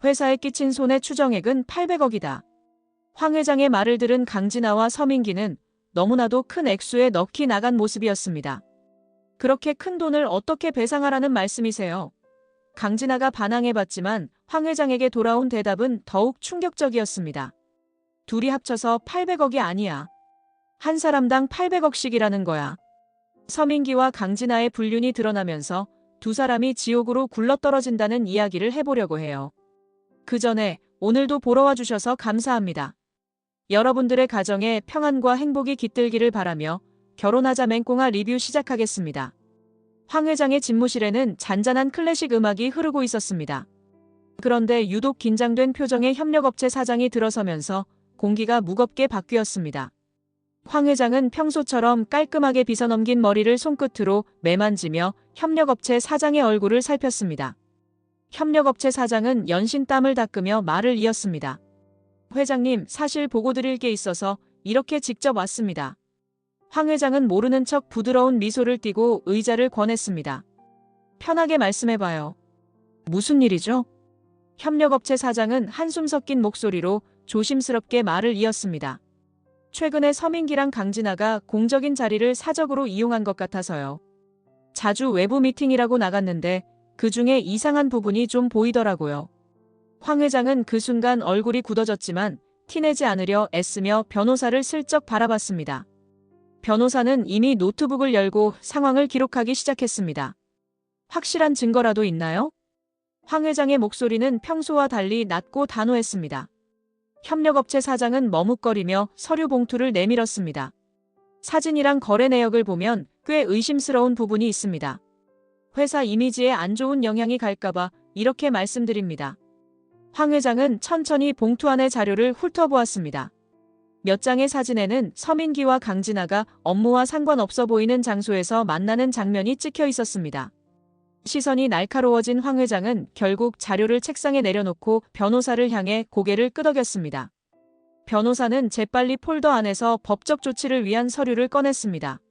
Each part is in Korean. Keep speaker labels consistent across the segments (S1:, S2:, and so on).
S1: 회사에 끼친 손해 추정액은 800억이다. 황 회장의 말을 들은 강진아와 서민기는 너무나도 큰 액수에 넋이 나간 모습이었습니다. 그렇게 큰 돈을 어떻게 배상하라는 말씀이세요? 강진아가 반항해봤지만 황 회장에게 돌아온 대답은 더욱 충격적이었습니다. 둘이 합쳐서 800억이 아니야. 한 사람당 800억씩이라는 거야. 서민기와 강진아의 불륜이 드러나면서 두 사람이 지옥으로 굴러떨어진다는 이야기를 해보려고 해요. 그 전에 오늘도 보러 와주셔서 감사합니다. 여러분들의 가정에 평안과 행복이 깃들기를 바라며 결혼하자 맹꽁아 리뷰 시작하겠습니다. 황 회장의 집무실에는 잔잔한 클래식 음악이 흐르고 있었습니다. 그런데 유독 긴장된 표정의 협력업체 사장이 들어서면서 공기가 무겁게 바뀌었습니다. 황 회장은 평소처럼 깔끔하게 빗어넘긴 머리를 손끝으로 매만지며 협력업체 사장의 얼굴을 살폈습니다. 협력업체 사장은 연신 땀을 닦으며 말을 이었습니다. 회장님, 사실 보고 드릴 게 있어서 이렇게 직접 왔습니다. 황 회장은 모르는 척 부드러운 미소를 띠고 의자를 권했습니다. 편하게 말씀해봐요. 무슨 일이죠? 협력업체 사장은 한숨 섞인 목소리로 조심스럽게 말을 이었습니다. 최근에 서민기랑 강진아가 공적인 자리를 사적으로 이용한 것 같아서요. 자주 외부 미팅이라고 나갔는데 그 중에 이상한 부분이 좀 보이더라고요. 황 회장은 그 순간 얼굴이 굳어졌지만 티내지 않으려 애쓰며 변호사를 슬쩍 바라봤습니다. 변호사는 이미 노트북을 열고 상황을 기록하기 시작했습니다. 확실한 증거라도 있나요? 황 회장의 목소리는 평소와 달리 낮고 단호했습니다. 협력업체 사장은 머뭇거리며 서류 봉투를 내밀었습니다. 사진이랑 거래 내역을 보면 꽤 의심스러운 부분이 있습니다. 회사 이미지에 안 좋은 영향이 갈까봐 이렇게 말씀드립니다. 황 회장은 천천히 봉투 안의 자료를 훑어보았습니다. 몇 장의 사진에는 서민기와 강진아가 업무와 상관없어 보이는 장소에서 만나는 장면이 찍혀 있었습니다. 시선이 날카로워진 황 회장은 결국 자료를 책상에 내려놓고 변호사를 향해 고개를 끄덕였습니다. 변호사는 재빨리 폴더 안에서 법적 조치를 위한 서류를 꺼냈습니다.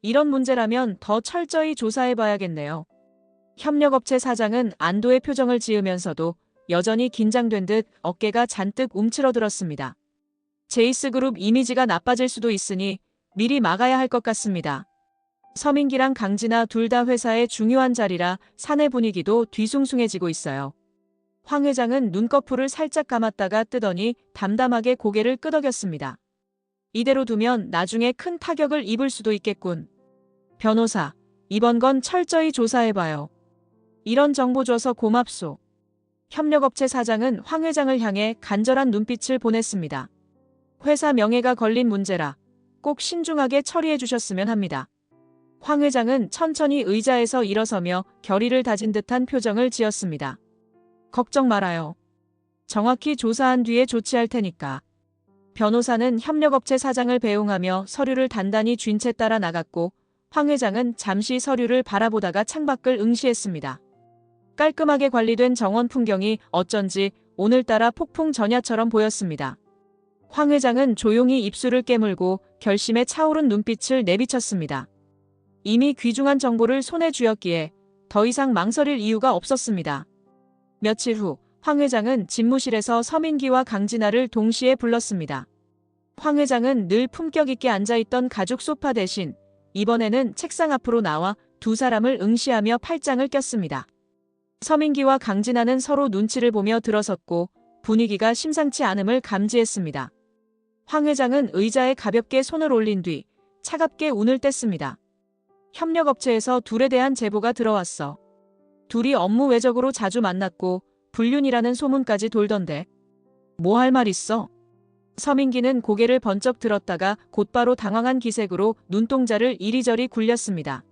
S1: 이런 문제라면 더 철저히 조사해봐야겠네요. 협력업체 사장은 안도의 표정을 지으면서도 여전히 긴장된 듯 어깨가 잔뜩 움츠러들었습니다. 제이스그룹 이미지가 나빠질 수도 있으니 미리 막아야 할 것 같습니다. 서민기랑 강진아 둘 다 회사의 중요한 자리라 사내 분위기도 뒤숭숭해지고 있어요. 황 회장은 눈꺼풀을 살짝 감았다가 뜨더니 담담하게 고개를 끄덕였습니다. 이대로 두면 나중에 큰 타격을 입을 수도 있겠군. 변호사, 이번 건 철저히 조사해봐요. 이런 정보 줘서 고맙소. 협력업체 사장은 황 회장을 향해 간절한 눈빛을 보냈습니다. 회사 명예가 걸린 문제라 꼭 신중하게 처리해 주셨으면 합니다. 황 회장은 천천히 의자에서 일어서며 결의를 다진 듯한 표정을 지었습니다. 걱정 말아요. 정확히 조사한 뒤에 조치할 테니까. 변호사는 협력업체 사장을 배웅하며 서류를 단단히 쥔 채 따라 나갔고 황 회장은 잠시 서류를 바라보다가 창밖을 응시했습니다. 깔끔하게 관리된 정원 풍경이 어쩐지 오늘따라 폭풍 전야처럼 보였습니다. 황 회장은 조용히 입술을 깨물고 결심에 차오른 눈빛을 내비쳤습니다. 이미 귀중한 정보를 손에 쥐었기에 더 이상 망설일 이유가 없었습니다. 며칠 후 황 회장은 집무실에서 서민기와 강진아를 동시에 불렀습니다. 황 회장은 늘 품격 있게 앉아있던 가죽 소파 대신 이번에는 책상 앞으로 나와 두 사람을 응시하며 팔짱을 꼈습니다. 서민기와 강진아는 서로 눈치를 보며 들어섰고 분위기가 심상치 않음을 감지했습니다. 황 회장은 의자에 가볍게 손을 올린 뒤 차갑게 운을 뗐습니다. 협력업체에서 둘에 대한 제보가 들어왔어. 둘이 업무 외적으로 자주 만났고 불륜이라는 소문까지 돌던데. 뭐 할 말 있어? 서민기는 고개를 번쩍 들었다가 곧바로 당황한 기색으로 눈동자를 이리저리 굴렸습니다.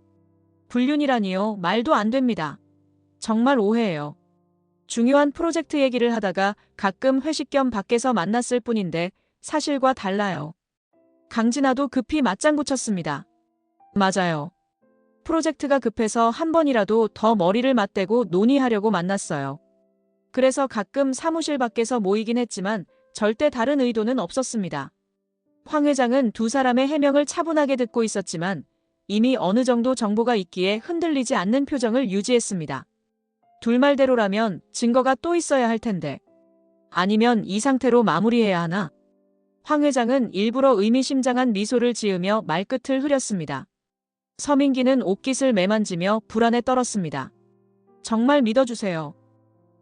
S1: 불륜이라니요? 말도 안 됩니다. 정말 오해예요. 중요한 프로젝트 얘기를 하다가 가끔 회식 겸 밖에서 만났을 뿐인데 사실과 달라요. 강진아도 급히 맞장구 쳤습니다. 맞아요. 프로젝트가 급해서 한 번이라도 더 머리를 맞대고 논의하려고 만났어요. 그래서 가끔 사무실 밖에서 모이긴 했지만 절대 다른 의도는 없었습니다. 황 회장은 두 사람의 해명을 차분하게 듣고 있었지만 이미 어느 정도 정보가 있기에 흔들리지 않는 표정을 유지했습니다. 둘 말대로라면 증거가 또 있어야 할 텐데. 아니면 이 상태로 마무리해야 하나? 황 회장은 일부러 의미심장한 미소를 지으며 말끝을 흐렸습니다. 서민기는 옷깃을 매만지며 불안에 떨었습니다. 정말 믿어주세요.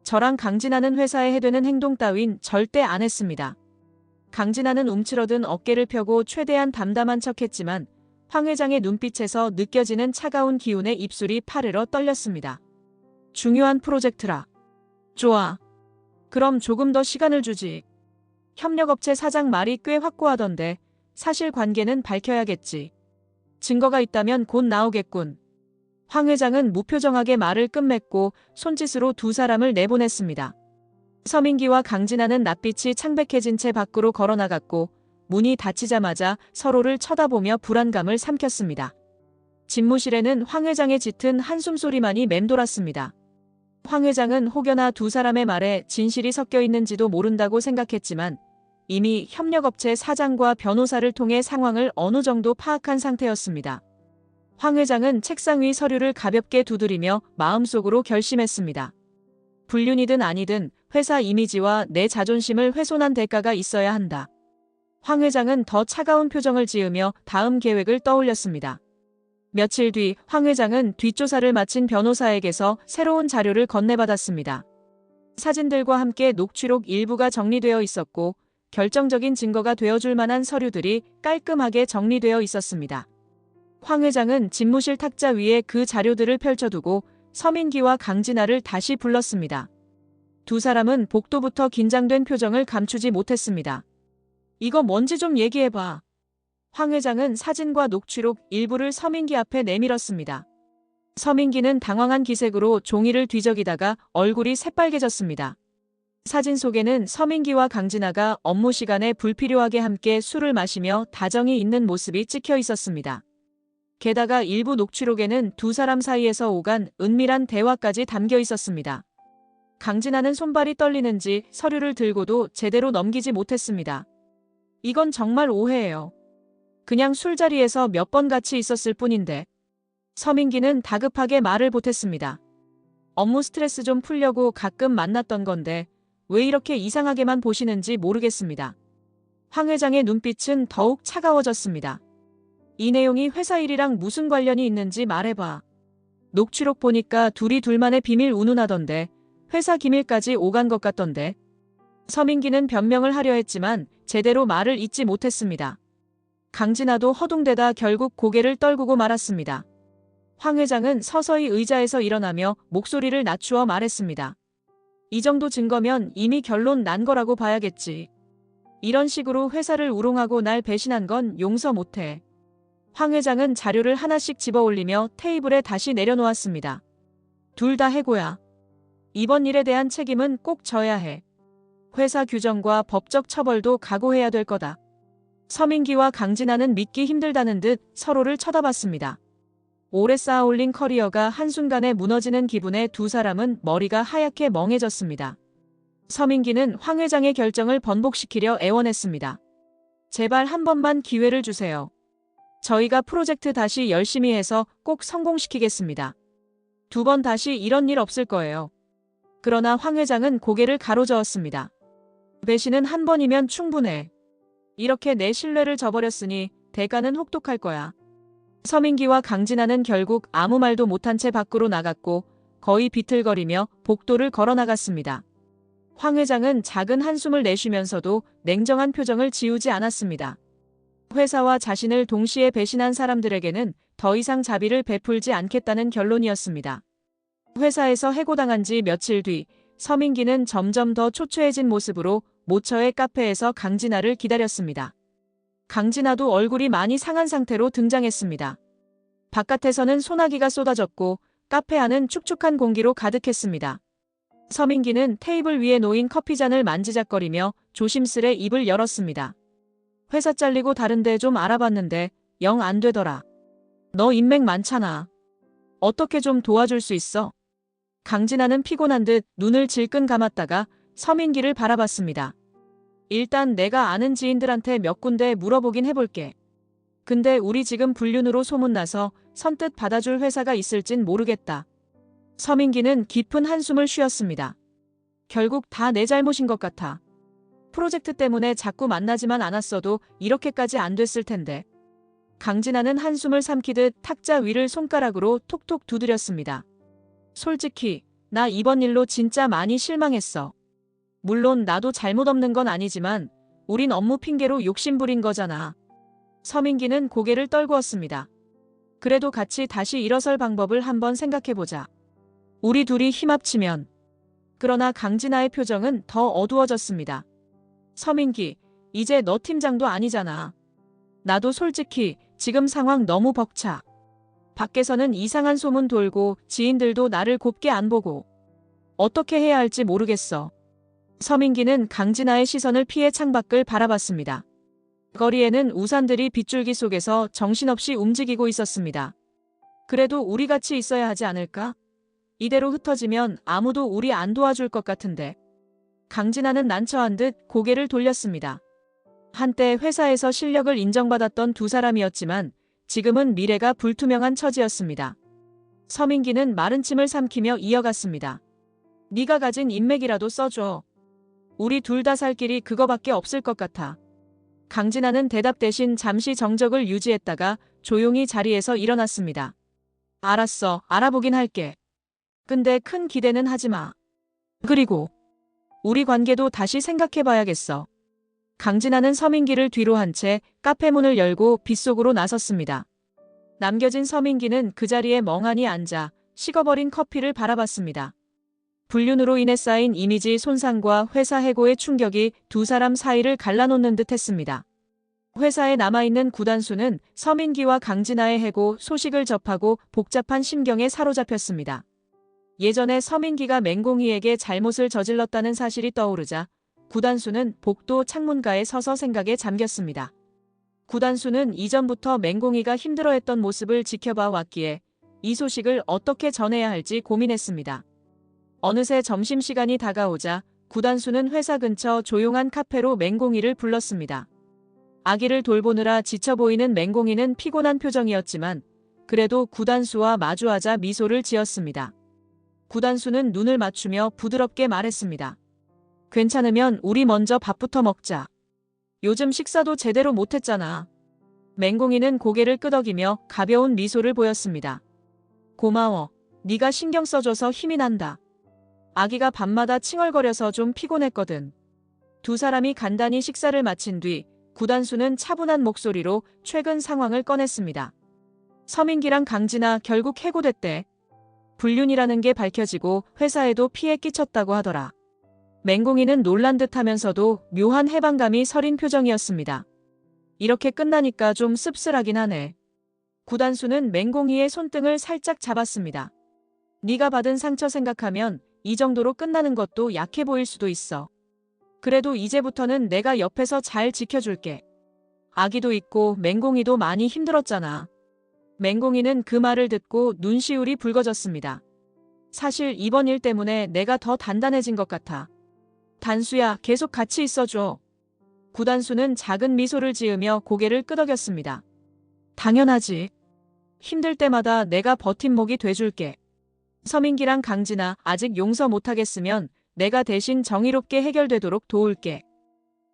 S1: 저랑 강진아는 회사에 해되는 행동 따윈 절대 안 했습니다. 강진아는 움츠러든 어깨를 펴고 최대한 담담한 척했지만 황 회장의 눈빛에서 느껴지는 차가운 기운에 입술이 파르르 떨렸습니다. 중요한 프로젝트라. 좋아. 그럼 조금 더 시간을 주지. 협력업체 사장 말이 꽤 확고하던데 사실관계는 밝혀야겠지. 증거가 있다면 곧 나오겠군. 황 회장은 무표정하게 말을 끝맺고 손짓으로 두 사람을 내보냈습니다. 서민기와 강진아는 낯빛이 창백해진 채 밖으로 걸어나갔고 문이 닫히자마자 서로를 쳐다보며 불안감을 삼켰습니다. 집무실에는 황 회장의 짙은 한숨소리만이 맴돌았습니다. 황 회장은 혹여나 두 사람의 말에 진실이 섞여 있는지도 모른다고 생각했지만 이미 협력업체 사장과 변호사를 통해 상황을 어느 정도 파악한 상태였습니다. 황 회장은 책상 위 서류를 가볍게 두드리며 마음속으로 결심했습니다. 불륜이든 아니든 회사 이미지와 내 자존심을 훼손한 대가가 있어야 한다. 황 회장은 더 차가운 표정을 지으며 다음 계획을 떠올렸습니다. 며칠 뒤 황 회장은 뒷조사를 마친 변호사에게서 새로운 자료를 건네받았습니다. 사진들과 함께 녹취록 일부가 정리되어 있었고 결정적인 증거가 되어줄 만한 서류들이 깔끔하게 정리되어 있었습니다. 황 회장은 집무실 탁자 위에 그 자료들을 펼쳐두고 서민기와 강진아를 다시 불렀습니다. 두 사람은 복도부터 긴장된 표정을 감추지 못했습니다. 이거 뭔지 좀 얘기해봐. 황 회장은 사진과 녹취록 일부를 서민기 앞에 내밀었습니다. 서민기는 당황한 기색으로 종이를 뒤적이다가 얼굴이 새빨개졌습니다. 사진 속에는 서민기와 강진아가 업무 시간에 불필요하게 함께 술을 마시며 다정히 있는 모습이 찍혀 있었습니다. 게다가 일부 녹취록에는 두 사람 사이에서 오간 은밀한 대화까지 담겨 있었습니다. 강진아는 손발이 떨리는지 서류를 들고도 제대로 넘기지 못했습니다. 이건 정말 오해예요. 그냥 술자리에서 몇 번 같이 있었을 뿐인데. 서민기는 다급하게 말을 보탰습니다. 업무 스트레스 좀 풀려고 가끔 만났던 건데 왜 이렇게 이상하게만 보시는지 모르겠습니다. 황 회장의 눈빛은 더욱 차가워졌습니다. 이 내용이 회사 일이랑 무슨 관련이 있는지 말해봐. 녹취록 보니까 둘만의 비밀 운운하던데 회사 기밀까지 오간 것 같던데. 서민기는 변명을 하려 했지만 제대로 말을 잇지 못했습니다. 강진아도 허둥대다 결국 고개를 떨구고 말았습니다. 황 회장은 서서히 의자에서 일어나며 목소리를 낮추어 말했습니다. 이 정도 증거면 이미 결론 난 거라고 봐야겠지. 이런 식으로 회사를 우롱하고 날 배신한 건 용서 못해. 황 회장은 자료를 하나씩 집어올리며 테이블에 다시 내려놓았습니다. 둘 다 해고야. 이번 일에 대한 책임은 꼭 져야 해. 회사 규정과 법적 처벌도 각오해야 될 거다. 서민기와 강진아는 믿기 힘들다는 듯 서로를 쳐다봤습니다. 오래 쌓아올린 커리어가 한순간에 무너지는 기분에 두 사람은 머리가 하얗게 멍해졌습니다. 서민기는 황 회장의 결정을 번복시키려 애원했습니다. 제발 한 번만 기회를 주세요. 저희가 프로젝트 다시 열심히 해서 꼭 성공시키겠습니다. 두 번 다시 이런 일 없을 거예요. 그러나 황 회장은 고개를 가로저었습니다. 배신은 한 번이면 충분해. 이렇게 내 신뢰를 저버렸으니 대가는 혹독할 거야. 서민기와 강진아는 결국 아무 말도 못한 채 밖으로 나갔고 거의 비틀거리며 복도를 걸어나갔습니다. 황 회장은 작은 한숨을 내쉬면서도 냉정한 표정을 지우지 않았습니다. 회사와 자신을 동시에 배신한 사람들에게는 더 이상 자비를 베풀지 않겠다는 결론이었습니다. 회사에서 해고당한 지 며칠 뒤 서민기는 점점 더 초췌해진 모습으로 모처의 카페에서 강진아를 기다렸습니다. 강진아도 얼굴이 많이 상한 상태로 등장했습니다. 바깥에서는 소나기가 쏟아졌고 카페 안은 축축한 공기로 가득했습니다. 서민기는 테이블 위에 놓인 커피잔을 만지작거리며 조심스레 입을 열었습니다. 회사 잘리고 다른데 좀 알아봤는데 영 안 되더라. 너 인맥 많잖아. 어떻게 좀 도와줄 수 있어? 강진아는 피곤한 듯 눈을 질끈 감았다가 서민기를 바라봤습니다. 일단 내가 아는 지인들한테 몇 군데 물어보긴 해볼게. 근데 우리 지금 불륜으로 소문나서 선뜻 받아줄 회사가 있을진 모르겠다. 서민기는 깊은 한숨을 쉬었습니다. 결국 다 내 잘못인 것 같아. 프로젝트 때문에 자꾸 만나지만 않았어도 이렇게까지 안 됐을 텐데. 강진아는 한숨을 삼키듯 탁자 위를 손가락으로 톡톡 두드렸습니다. 솔직히 나 이번 일로 진짜 많이 실망했어. 물론 나도 잘못 없는 건 아니지만 우린 업무 핑계로 욕심부린 거잖아. 서민기는 고개를 떨구었습니다. 그래도 같이 다시 일어설 방법을 한번 생각해보자. 우리 둘이 힘합치면. 그러나 강진아의 표정은 더 어두워졌습니다. 서민기, 이제 너 팀장도 아니잖아. 나도 솔직히 지금 상황 너무 벅차. 밖에서는 이상한 소문 돌고 지인들도 나를 곱게 안 보고. 어떻게 해야 할지 모르겠어. 서민기는 강진아의 시선을 피해 창밖을 바라봤습니다. 거리에는 우산들이 빗줄기 속에서 정신없이 움직이고 있었습니다. 그래도 우리 같이 있어야 하지 않을까? 이대로 흩어지면 아무도 우리 안 도와줄 것 같은데. 강진아는 난처한 듯 고개를 돌렸습니다. 한때 회사에서 실력을 인정받았던 두 사람이었지만 지금은 미래가 불투명한 처지였습니다. 서민기는 마른 침을 삼키며 이어갔습니다. 네가 가진 인맥이라도 써줘. 우리 둘 다 살 길이 그거밖에 없을 것 같아. 강진아는 대답 대신 잠시 정적을 유지했다가 조용히 자리에서 일어났습니다. 알았어, 알아보긴 할게. 근데 큰 기대는 하지 마. 그리고 우리 관계도 다시 생각해봐야겠어. 강진아는 서민기를 뒤로 한 채 카페 문을 열고 빗속으로 나섰습니다. 남겨진 서민기는 그 자리에 멍하니 앉아 식어버린 커피를 바라봤습니다. 불륜으로 인해 쌓인 이미지 손상과 회사 해고의 충격이 두 사람 사이를 갈라놓는 듯 했습니다. 회사에 남아있는 구단수는 서민기와 강진아의 해고 소식을 접하고 복잡한 심경에 사로잡혔습니다. 예전에 서민기가 맹공이에게 잘못을 저질렀다는 사실이 떠오르자 구단수는 복도 창문가에 서서 생각에 잠겼습니다. 구단수는 이전부터 맹공이가 힘들어했던 모습을 지켜봐 왔기에 이 소식을 어떻게 전해야 할지 고민했습니다. 어느새 점심시간이 다가오자 구단수는 회사 근처 조용한 카페로 맹공이를 불렀습니다. 아기를 돌보느라 지쳐 보이는 맹공이는 피곤한 표정이었지만 그래도 구단수와 마주하자 미소를 지었습니다. 구단수는 눈을 맞추며 부드럽게 말했습니다. 괜찮으면 우리 먼저 밥부터 먹자. 요즘 식사도 제대로 못했잖아. 맹공이는 고개를 끄덕이며 가벼운 미소를 보였습니다. 고마워. 네가 신경 써줘서 힘이 난다. 아기가 밤마다 칭얼거려서 좀 피곤했거든. 두 사람이 간단히 식사를 마친 뒤 구단수는 차분한 목소리로 최근 상황을 꺼냈습니다. 서민기랑 강진아 결국 해고됐대. 불륜이라는 게 밝혀지고 회사에도 피해 끼쳤다고 하더라. 맹공이는 놀란 듯 하면서도 묘한 해방감이 서린 표정이었습니다. 이렇게 끝나니까 좀 씁쓸하긴 하네. 구단수는 맹공이의 손등을 살짝 잡았습니다. 네가 받은 상처 생각하면 이 정도로 끝나는 것도 약해 보일 수도 있어. 그래도 이제부터는 내가 옆에서 잘 지켜줄게. 아기도 있고 맹공이도 많이 힘들었잖아. 맹공이는 그 말을 듣고 눈시울이 붉어졌습니다. 사실 이번 일 때문에 내가 더 단단해진 것 같아. 단수야, 계속 같이 있어줘. 구단수는 작은 미소를 지으며 고개를 끄덕였습니다. 당연하지. 힘들 때마다 내가 버팀목이 돼줄게. 서민기랑 강진아, 아직 용서 못하겠으면 내가 대신 정의롭게 해결되도록 도울게.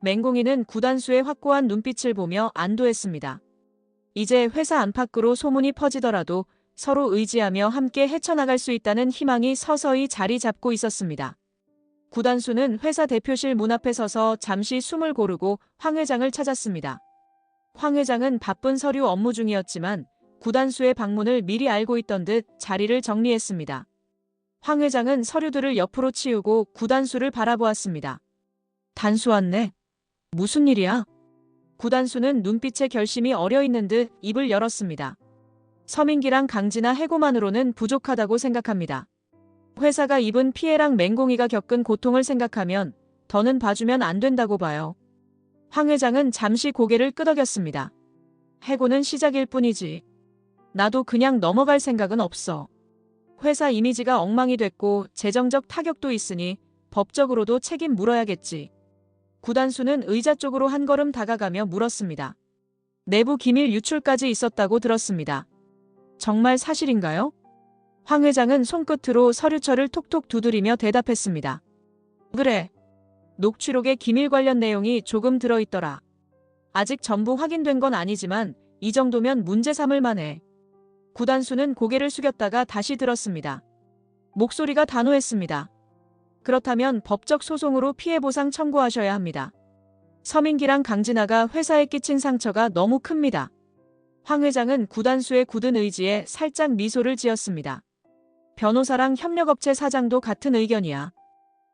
S1: 맹공이는 구단수의 확고한 눈빛을 보며 안도했습니다. 이제 회사 안팎으로 소문이 퍼지더라도 서로 의지하며 함께 헤쳐나갈 수 있다는 희망이 서서히 자리 잡고 있었습니다. 구단수는 회사 대표실 문 앞에 서서 잠시 숨을 고르고 황 회장을 찾았습니다. 황 회장은 바쁜 서류 업무 중이었지만 구단수의 방문을 미리 알고 있던 듯 자리를 정리했습니다. 황 회장은 서류들을 옆으로 치우고 구단수를 바라보았습니다. 단수 왔네. 무슨 일이야? 구단수는 눈빛에 결심이 어려있는 듯 입을 열었습니다. 서민기랑 강진아 해고만으로는 부족하다고 생각합니다. 회사가 입은 피해랑 맹공이가 겪은 고통을 생각하면 더는 봐주면 안 된다고 봐요. 황 회장은 잠시 고개를 끄덕였습니다. 해고는 시작일 뿐이지. 나도 그냥 넘어갈 생각은 없어. 회사 이미지가 엉망이 됐고 재정적 타격도 있으니 법적으로도 책임 물어야겠지. 구단수는 의자 쪽으로 한 걸음 다가가며 물었습니다. 내부 기밀 유출까지 있었다고 들었습니다. 정말 사실인가요? 황 회장은 손끝으로 서류철을 톡톡 두드리며 대답했습니다. 그래. 녹취록에 기밀 관련 내용이 조금 들어있더라. 아직 전부 확인된 건 아니지만 이 정도면 문제 삼을 만해. 구단수는 고개를 숙였다가 다시 들었습니다. 목소리가 단호했습니다. 그렇다면 법적 소송으로 피해 보상 청구하셔야 합니다. 서민기랑 강진아가 회사에 끼친 상처가 너무 큽니다. 황 회장은 구단수의 굳은 의지에 살짝 미소를 지었습니다. 변호사랑 협력업체 사장도 같은 의견이야.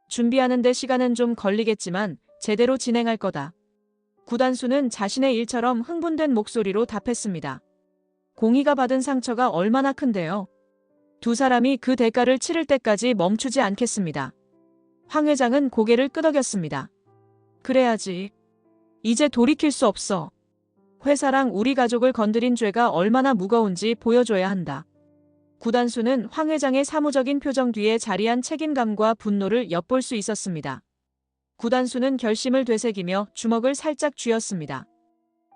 S1: 준비하는 데 시간은 좀 걸리겠지만 제대로 진행할 거다. 구단수는 자신의 일처럼 흥분된 목소리로 답했습니다. 공희가 받은 상처가 얼마나 큰데요. 두 사람이 그 대가를 치를 때까지 멈추지 않겠습니다. 황 회장은 고개를 끄덕였습니다. 그래야지. 이제 돌이킬 수 없어. 회사랑 우리 가족을 건드린 죄가 얼마나 무거운지 보여줘야 한다. 구단수는 황 회장의 사무적인 표정 뒤에 자리한 책임감과 분노를 엿볼 수 있었습니다. 구단수는 결심을 되새기며 주먹을 살짝 쥐었습니다.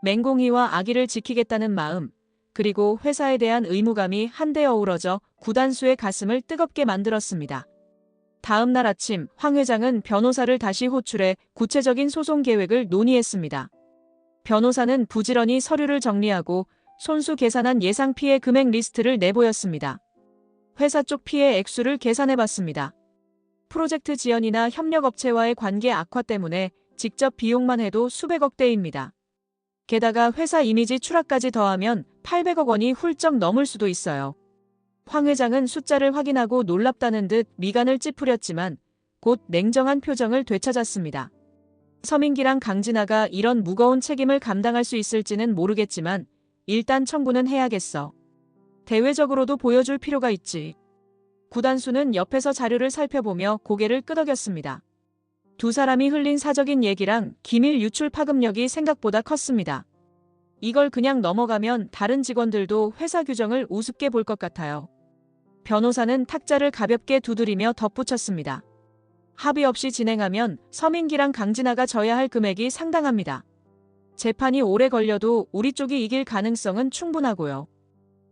S1: 맹공이와 아기를 지키겠다는 마음, 그리고 회사에 대한 의무감이 한데 어우러져 구단수의 가슴을 뜨겁게 만들었습니다. 다음 날 아침 황 회장은 변호사를 다시 호출해 구체적인 소송 계획을 논의했습니다. 변호사는 부지런히 서류를 정리하고 손수 계산한 예상 피해 금액 리스트를 내보였습니다. 회사 쪽 피해 액수를 계산해봤습니다. 프로젝트 지연이나 협력업체와의 관계 악화 때문에 직접 비용만 해도 수백억 대입니다. 게다가 회사 이미지 추락까지 더하면 800억 원이 훌쩍 넘을 수도 있어요. 황 회장은 숫자를 확인하고 놀랍다는 듯 미간을 찌푸렸지만 곧 냉정한 표정을 되찾았습니다. 서민기랑 강진아가 이런 무거운 책임을 감당할 수 있을지는 모르겠지만 일단 청구는 해야겠어. 대외적으로도 보여줄 필요가 있지. 구단수는 옆에서 자료를 살펴보며 고개를 끄덕였습니다. 두 사람이 흘린 사적인 얘기랑 기밀 유출 파급력이 생각보다 컸습니다. 이걸 그냥 넘어가면 다른 직원들도 회사 규정을 우습게 볼 것 같아요. 변호사는 탁자를 가볍게 두드리며 덧붙였습니다. 합의 없이 진행하면 서민기랑 강진아가 져야 할 금액이 상당합니다. 재판이 오래 걸려도 우리 쪽이 이길 가능성은 충분하고요.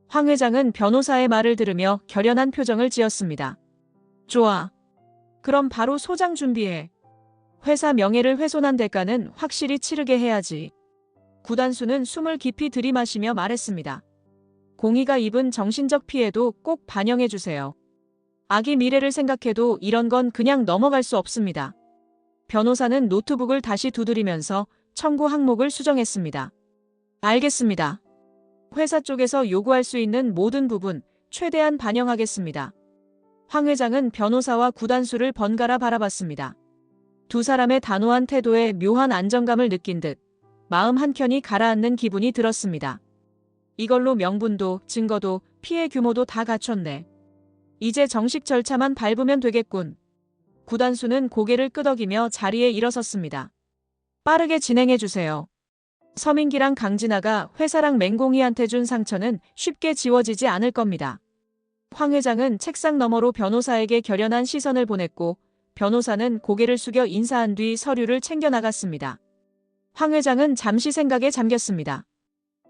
S1: 황 회장은 변호사의 말을 들으며 결연한 표정을 지었습니다. 좋아. 그럼 바로 소장 준비해. 회사 명예를 훼손한 대가는 확실히 치르게 해야지. 구단수는 숨을 깊이 들이마시며 말했습니다. 공희가 입은 정신적 피해도 꼭 반영해주세요. 아기 미래를 생각해도 이런 건 그냥 넘어갈 수 없습니다. 변호사는 노트북을 다시 두드리면서 청구 항목을 수정했습니다. 알겠습니다. 회사 쪽에서 요구할 수 있는 모든 부분 최대한 반영하겠습니다. 황 회장은 변호사와 구단수를 번갈아 바라봤습니다. 두 사람의 단호한 태도에 묘한 안정감을 느낀 듯 마음 한켠이 가라앉는 기분이 들었습니다. 이걸로 명분도 증거도 피해 규모도 다 갖췄네. 이제 정식 절차만 밟으면 되겠군. 구단수는 고개를 끄덕이며 자리에 일어섰습니다. 빠르게 진행해주세요. 서민기랑 강진아가 회사랑 맹공이한테 준 상처는 쉽게 지워지지 않을 겁니다. 황 회장은 책상 너머로 변호사에게 결연한 시선을 보냈고 변호사는 고개를 숙여 인사한 뒤 서류를 챙겨나갔습니다. 황 회장은 잠시 생각에 잠겼습니다.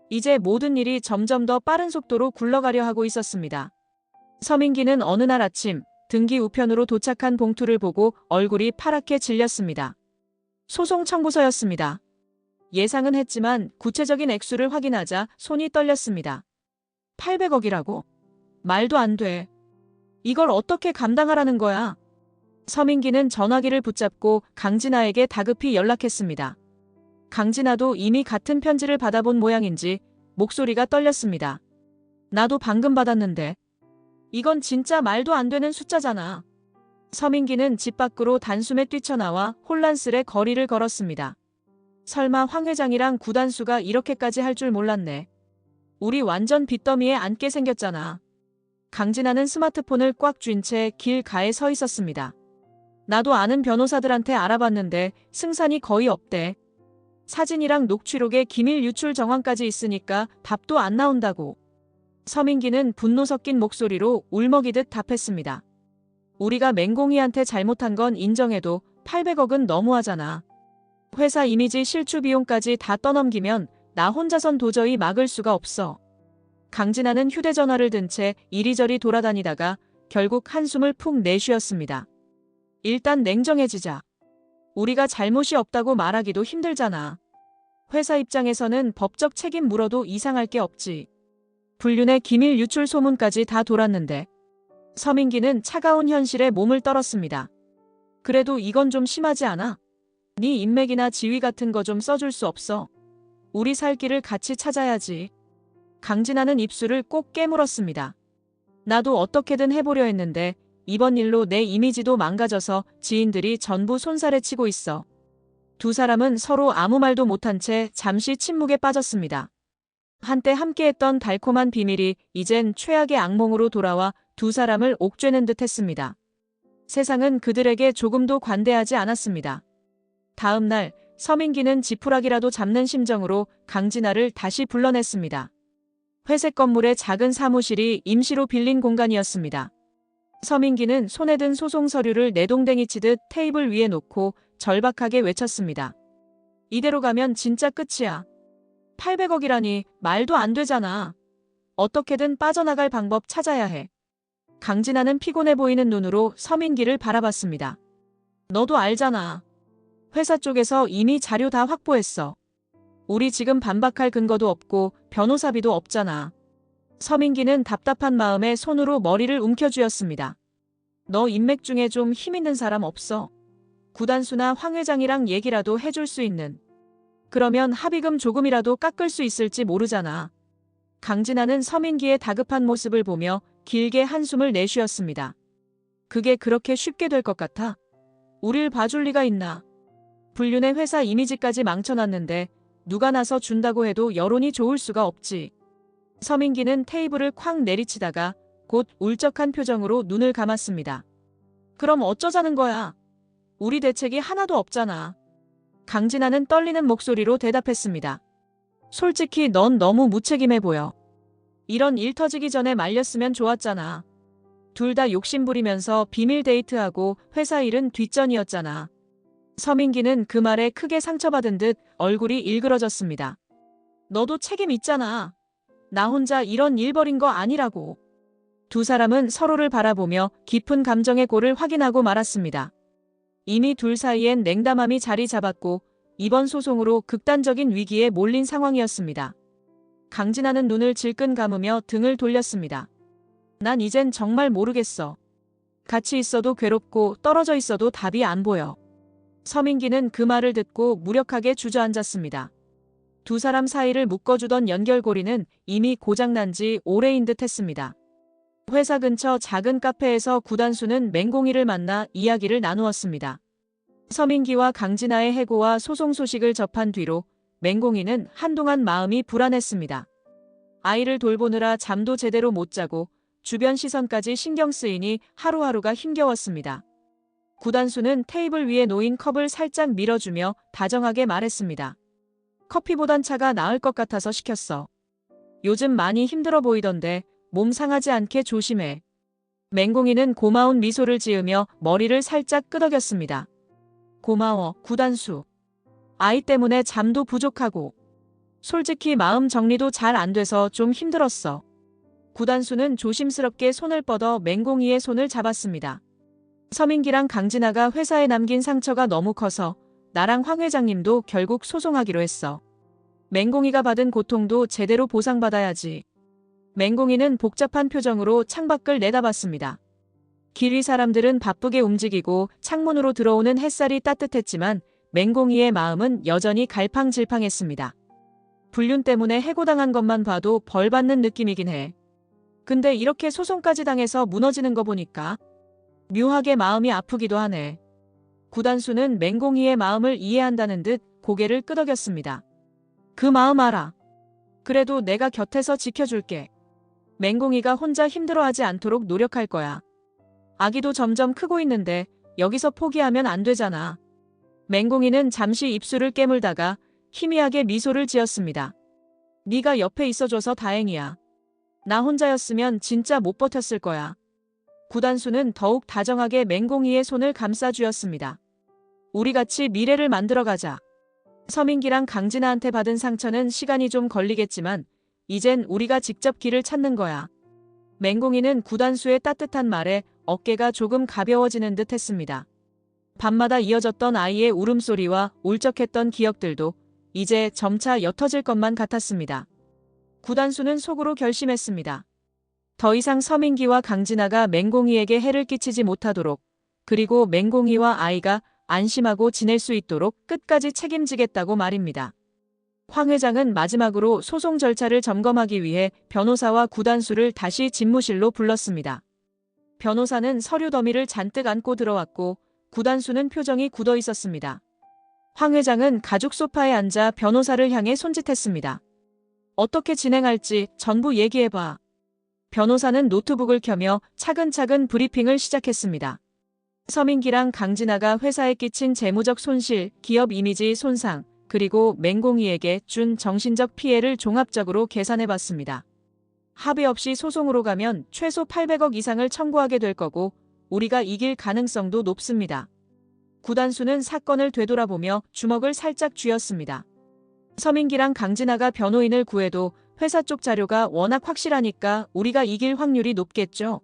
S1: 이제 모든 일이 점점 더 빠른 속도로 굴러가려 하고 있었습니다. 서민기는 어느 날 아침 등기 우편으로 도착한 봉투를 보고 얼굴이 파랗게 질렸습니다. 소송 청구서였습니다. 예상은 했지만 구체적인 액수를 확인하자 손이 떨렸습니다. 800억이라고? 말도 안 돼. 이걸 어떻게 감당하라는 거야? 서민기는 전화기를 붙잡고 강진아에게 다급히 연락했습니다. 강진아도 이미 같은 편지를 받아본 모양인지 목소리가 떨렸습니다. 나도 방금 받았는데. 이건 진짜 말도 안 되는 숫자잖아. 서민기는 집 밖으로 단숨에 뛰쳐나와 혼란스레 거리를 걸었습니다. 설마 황 회장이랑 구단수가 이렇게까지 할 줄 몰랐네. 우리 완전 빚더미에 앉게 생겼잖아. 강진아는 스마트폰을 꽉 쥔 채 길가에 서 있었습니다. 나도 아는 변호사들한테 알아봤는데 승산이 거의 없대. 사진이랑 녹취록에 기밀 유출 정황까지 있으니까 답도 안 나온다고. 서민기는 분노 섞인 목소리로 울먹이듯 답했습니다. 우리가 맹공이한테 잘못한 건 인정해도 800억은 너무하잖아. 회사 이미지 실추 비용까지 다 떠넘기면 나 혼자선 도저히 막을 수가 없어. 강진아는 휴대전화를 든 채 이리저리 돌아다니다가 결국 한숨을 푹 내쉬었습니다. 일단 냉정해지자. 우리가 잘못이 없다고 말하기도 힘들잖아. 회사 입장에서는 법적 책임 물어도 이상할 게 없지. 불륜의 기밀 유출 소문까지 다 돌았는데. 서민기는 차가운 현실에 몸을 떨었습니다. 그래도 이건 좀 심하지 않아? 네 인맥이나 지위 같은 거 좀 써줄 수 없어? 우리 살 길을 같이 찾아야지. 강진아는 입술을 꼭 깨물었습니다. 나도 어떻게든 해보려 했는데 이번 일로 내 이미지도 망가져서 지인들이 전부 손살에 치고 있어. 두 사람은 서로 아무 말도 못한 채 잠시 침묵에 빠졌습니다. 한때 함께했던 달콤한 비밀이 이젠 최악의 악몽으로 돌아와 두 사람을 옥죄는 듯 했습니다. 세상은 그들에게 조금도 관대하지 않았습니다. 다음 날 서민기는 지푸라기라도 잡는 심정으로 강진아를 다시 불러냈습니다. 회색 건물의 작은 사무실이 임시로 빌린 공간이었습니다. 서민기는 손에 든 소송 서류를 내동댕이 치듯 테이블 위에 놓고 절박하게 외쳤습니다. 이대로 가면 진짜 끝이야. 800억이라니 말도 안 되잖아. 어떻게든 빠져나갈 방법 찾아야 해. 강진아는 피곤해 보이는 눈으로 서민기를 바라봤습니다. 너도 알잖아. 회사 쪽에서 이미 자료 다 확보했어. 우리 지금 반박할 근거도 없고 변호사비도 없잖아. 서민기는 답답한 마음에 손으로 머리를 움켜쥐었습니다. 너 인맥 중에 좀 힘 있는 사람 없어? 구단수나 황 회장이랑 얘기라도 해줄 수 있는. 그러면 합의금 조금이라도 깎을 수 있을지 모르잖아. 강진아는 서민기의 다급한 모습을 보며 길게 한숨을 내쉬었습니다. 그게 그렇게 쉽게 될 것 같아? 우릴 봐줄 리가 있나? 불륜의 회사 이미지까지 망쳐놨는데 누가 나서 준다고 해도 여론이 좋을 수가 없지. 서민기는 테이블을 쾅 내리치다가 곧 울적한 표정으로 눈을 감았습니다. 그럼 어쩌자는 거야? 우리 대책이 하나도 없잖아. 강진아는 떨리는 목소리로 대답했습니다. 솔직히 넌 너무 무책임해 보여. 이런 일 터지기 전에 말렸으면 좋았잖아. 둘 다 욕심부리면서 비밀 데이트하고 회사 일은 뒷전이었잖아. 서민기는 그 말에 크게 상처받은 듯 얼굴이 일그러졌습니다. 너도 책임 있잖아. 나 혼자 이런 일 벌인 거 아니라고. 두 사람은 서로를 바라보며 깊은 감정의 골을 확인하고 말았습니다. 이미 둘 사이엔 냉담함이 자리 잡았고 이번 소송으로 극단적인 위기에 몰린 상황이었습니다. 강진아는 눈을 질끈 감으며 등을 돌렸습니다. 난 이젠 정말 모르겠어. 같이 있어도 괴롭고 떨어져 있어도 답이 안 보여. 서민기는 그 말을 듣고 무력하게 주저앉았습니다. 두 사람 사이를 묶어주던 연결고리는 이미 고장난 지 오래인 듯 했습니다. 회사 근처 작은 카페에서 구단수는 맹공이를 만나 이야기를 나누었습니다. 서민기와 강진아의 해고와 소송 소식을 접한 뒤로 맹공이는 한동안 마음이 불안했습니다. 아이를 돌보느라 잠도 제대로 못 자고 주변 시선까지 신경 쓰이니 하루하루가 힘겨웠습니다. 구단수는 테이블 위에 놓인 컵을 살짝 밀어주며 다정하게 말했습니다. 커피보단 차가 나을 것 같아서 시켰어. 요즘 많이 힘들어 보이던데 몸 상하지 않게 조심해. 맹공이는 고마운 미소를 지으며 머리를 살짝 끄덕였습니다. 고마워, 구단수. 아이 때문에 잠도 부족하고 솔직히 마음 정리도 잘 안 돼서 좀 힘들었어. 구단수는 조심스럽게 손을 뻗어 맹공이의 손을 잡았습니다. 서민기랑 강진아가 회사에 남긴 상처가 너무 커서 나랑 황 회장님도 결국 소송하기로 했어. 맹공이가 받은 고통도 제대로 보상받아야지. 맹공이는 복잡한 표정으로 창밖을 내다봤습니다. 길 위 사람들은 바쁘게 움직이고 창문으로 들어오는 햇살이 따뜻했지만 맹공이의 마음은 여전히 갈팡질팡했습니다. 불륜 때문에 해고당한 것만 봐도 벌 받는 느낌이긴 해. 근데 이렇게 소송까지 당해서 무너지는 거 보니까 묘하게 마음이 아프기도 하네. 구단수는 맹공이의 마음을 이해한다는 듯 고개를 끄덕였습니다. 그 마음 알아. 그래도 내가 곁에서 지켜줄게. 맹공이가 혼자 힘들어하지 않도록 노력할 거야. 아기도 점점 크고 있는데 여기서 포기하면 안 되잖아. 맹공이는 잠시 입술을 깨물다가 희미하게 미소를 지었습니다. 네가 옆에 있어줘서 다행이야. 나 혼자였으면 진짜 못 버텼을 거야. 구단수는 더욱 다정하게 맹공이의 손을 감싸주었습니다. 우리 같이 미래를 만들어가자. 서민기랑 강진아한테 받은 상처는 시간이 좀 걸리겠지만 이젠 우리가 직접 길을 찾는 거야. 맹공이는 구단수의 따뜻한 말에 어깨가 조금 가벼워지는 듯 했습니다. 밤마다 이어졌던 아이의 울음소리와 울적했던 기억들도 이제 점차 옅어질 것만 같았습니다. 구단수는 속으로 결심했습니다. 더 이상 서민기와 강진아가 맹공이에게 해를 끼치지 못하도록, 그리고 맹공이와 아이가 안심하고 지낼 수 있도록 끝까지 책임지겠다고 말입니다. 황 회장은 마지막으로 소송 절차를 점검하기 위해 변호사와 구단수를 다시 집무실로 불렀습니다. 변호사는 서류 더미를 잔뜩 안고 들어왔고 구단수는 표정이 굳어 있었습니다. 황 회장은 가죽 소파에 앉아 변호사를 향해 손짓했습니다. 어떻게 진행할지 전부 얘기해봐. 변호사는 노트북을 켜며 차근차근 브리핑을 시작했습니다. 서민기랑 강진아가 회사에 끼친 재무적 손실, 기업 이미지 손상, 그리고 맹공이에게 준 정신적 피해를 종합적으로 계산해봤습니다. 합의 없이 소송으로 가면 최소 800억 이상을 청구하게 될 거고 우리가 이길 가능성도 높습니다. 구단수는 사건을 되돌아보며 주먹을 살짝 쥐었습니다. 서민기랑 강진아가 변호인을 구해도 회사 쪽 자료가 워낙 확실하니까 우리가 이길 확률이 높겠죠.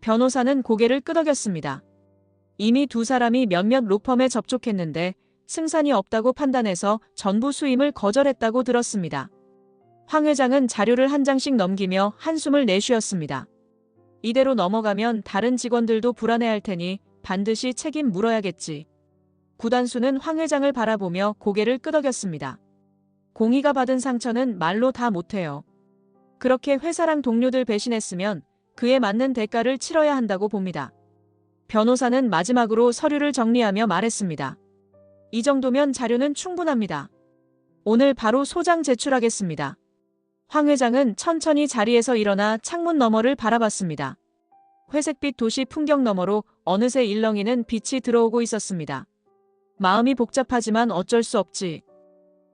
S1: 변호사는 고개를 끄덕였습니다. 이미 두 사람이 몇몇 로펌에 접촉했는데 승산이 없다고 판단해서 전부 수임을 거절했다고 들었습니다. 황 회장은 자료를 한 장씩 넘기며 한숨을 내쉬었습니다. 이대로 넘어가면 다른 직원들도 불안해할 테니 반드시 책임 물어야겠지. 구단수는 황 회장을 바라보며 고개를 끄덕였습니다. 공희가 받은 상처는 말로 다 못해요. 그렇게 회사랑 동료들 배신했으면 그에 맞는 대가를 치러야 한다고 봅니다. 변호사는 마지막으로 서류를 정리하며 말했습니다. 이 정도면 자료는 충분합니다. 오늘 바로 소장 제출하겠습니다. 황 회장은 천천히 자리에서 일어나 창문 너머를 바라봤습니다. 회색빛 도시 풍경 너머로 어느새 일렁이는 빛이 들어오고 있었습니다. 마음이 복잡하지만 어쩔 수 없지.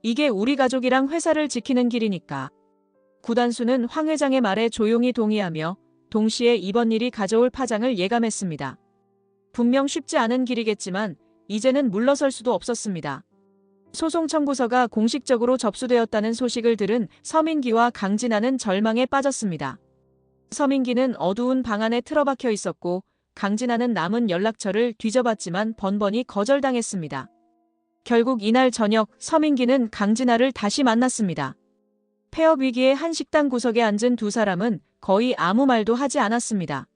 S1: 이게 우리 가족이랑 회사를 지키는 길이니까. 구단수는 황 회장의 말에 조용히 동의하며 동시에 이번 일이 가져올 파장을 예감했습니다. 분명 쉽지 않은 길이겠지만 이제는 물러설 수도 없었습니다. 소송 청구서가 공식적으로 접수되었다는 소식을 들은 서민기와 강진아는 절망에 빠졌습니다. 서민기는 어두운 방 안에 틀어박혀 있었고 강진아는 남은 연락처를 뒤져봤지만 번번이 거절당했습니다. 결국 이날 저녁 서민기는 강진아를 다시 만났습니다. 폐업 위기의 한 식당 구석에 앉은 두 사람은 거의 아무 말도 하지 않았습니다.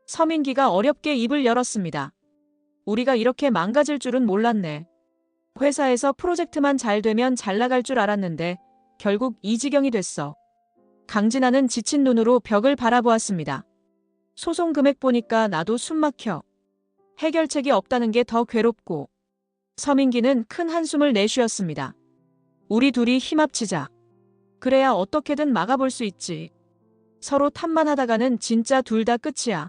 S1: 서민기가 어렵게 입을 열었습니다. 우리가 이렇게 망가질 줄은 몰랐네. 회사에서 프로젝트만 잘 되면 잘 나갈 줄 알았는데 결국 이 지경이 됐어. 강진아는 지친 눈으로 벽을 바라보았습니다. 소송 금액 보니까 나도 숨 막혀. 해결책이 없다는 게 더 괴롭고. 서민기는 큰 한숨을 내쉬었습니다. 우리 둘이 힘 합치자. 그래야 어떻게든 막아볼 수 있지. 서로 탓만 하다가는 진짜 둘 다 끝이야.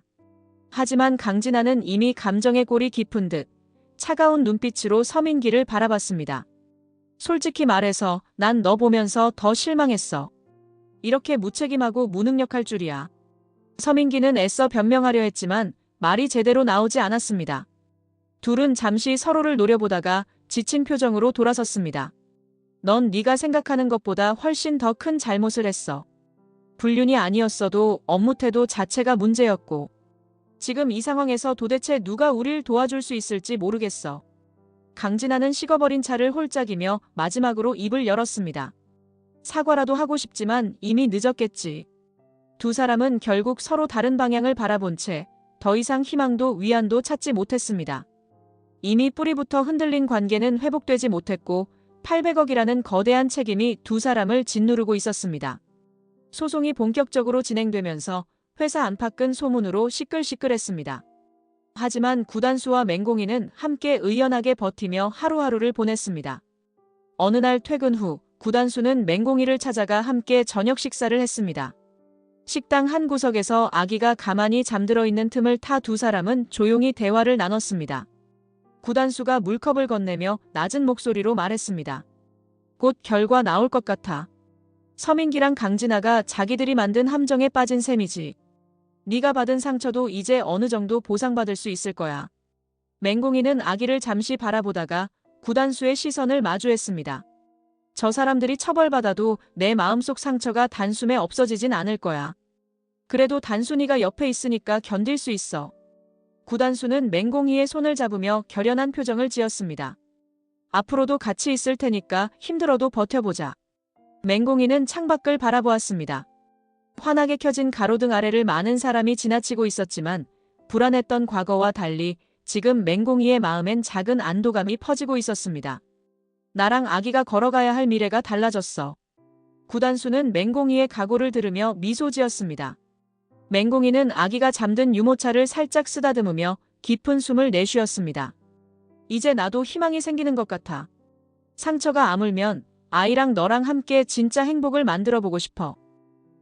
S1: 하지만 강진아는 이미 감정의 골이 깊은 듯 차가운 눈빛으로 서민기를 바라봤습니다. 솔직히 말해서 난 너 보면서 더 실망했어. 이렇게 무책임하고 무능력할 줄이야. 서민기는 애써 변명하려 했지만 말이 제대로 나오지 않았습니다. 둘은 잠시 서로를 노려보다가 지친 표정으로 돌아섰습니다. 넌 네가 생각하는 것보다 훨씬 더 큰 잘못을 했어. 불륜이 아니었어도 업무 태도 자체가 문제였고 지금 이 상황에서 도대체 누가 우릴 도와줄 수 있을지 모르겠어. 강진아는 식어버린 차를 홀짝이며 마지막으로 입을 열었습니다. 사과라도 하고 싶지만 이미 늦었겠지. 두 사람은 결국 서로 다른 방향을 바라본 채 더 이상 희망도 위안도 찾지 못했습니다. 이미 뿌리부터 흔들린 관계는 회복되지 못했고 800억이라는 거대한 책임이 두 사람을 짓누르고 있었습니다. 소송이 본격적으로 진행되면서 회사 안팎은 소문으로 시끌시끌했습니다. 하지만 구단수와 맹공이는 함께 의연하게 버티며 하루하루를 보냈습니다. 어느 날 퇴근 후 구단수는 맹공이를 찾아가 함께 저녁 식사를 했습니다. 식당 한 구석에서 아기가 가만히 잠들어 있는 틈을 타 두 사람은 조용히 대화를 나눴습니다. 구단수가 물컵을 건네며 낮은 목소리로 말했습니다. 곧 결과 나올 것 같아. 서민기랑 강진아가 자기들이 만든 함정에 빠진 셈이지. 네가 받은 상처도 이제 어느 정도 보상받을 수 있을 거야. 맹공이는 아기를 잠시 바라보다가 구단수의 시선을 마주했습니다. 저 사람들이 처벌받아도 내 마음속 상처가 단숨에 없어지진 않을 거야. 그래도 단순이가 옆에 있으니까 견딜 수 있어. 구단수는 맹공이의 손을 잡으며 결연한 표정을 지었습니다. 앞으로도 같이 있을 테니까 힘들어도 버텨보자. 맹공이는 창밖을 바라보았습니다. 환하게 켜진 가로등 아래를 많은 사람이 지나치고 있었지만 불안했던 과거와 달리 지금 맹공이의 마음엔 작은 안도감이 퍼지고 있었습니다. 나랑 아기가 걸어가야 할 미래가 달라졌어. 구단수는 맹공이의 각오를 들으며 미소 지었습니다. 맹공이는 아기가 잠든 유모차를 살짝 쓰다듬으며 깊은 숨을 내쉬었습니다. 이제 나도 희망이 생기는 것 같아. 상처가 아물면 아이랑 너랑 함께 진짜 행복을 만들어 보고 싶어.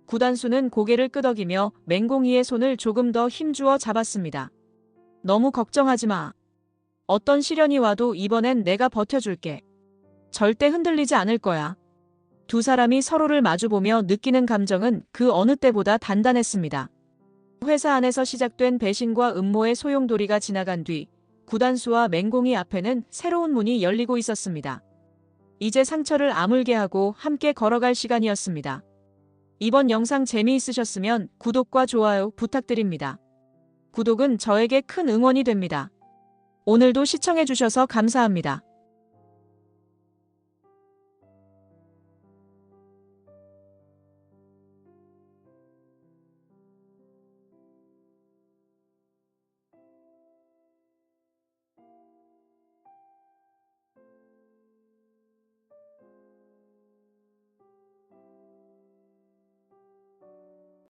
S1: 구단수는 고개를 끄덕이며 맹공이의 손을 조금 더 힘주어 잡았습니다. 너무 걱정하지 마. 어떤 시련이 와도 이번엔 내가 버텨줄게. 절대 흔들리지 않을 거야. 두 사람이 서로를 마주보며 느끼는 감정은 그 어느 때보다 단단했습니다. 회사 안에서 시작된 배신과 음모의 소용돌이가 지나간 뒤 구단수와 맹공이 앞에는 새로운 문이 열리고 있었습니다. 이제 상처를 아물게 하고 함께 걸어갈 시간이었습니다. 이번 영상 재미있으셨으면 구독과 좋아요 부탁드립니다. 구독은 저에게 큰 응원이 됩니다. 오늘도 시청해주셔서 감사합니다.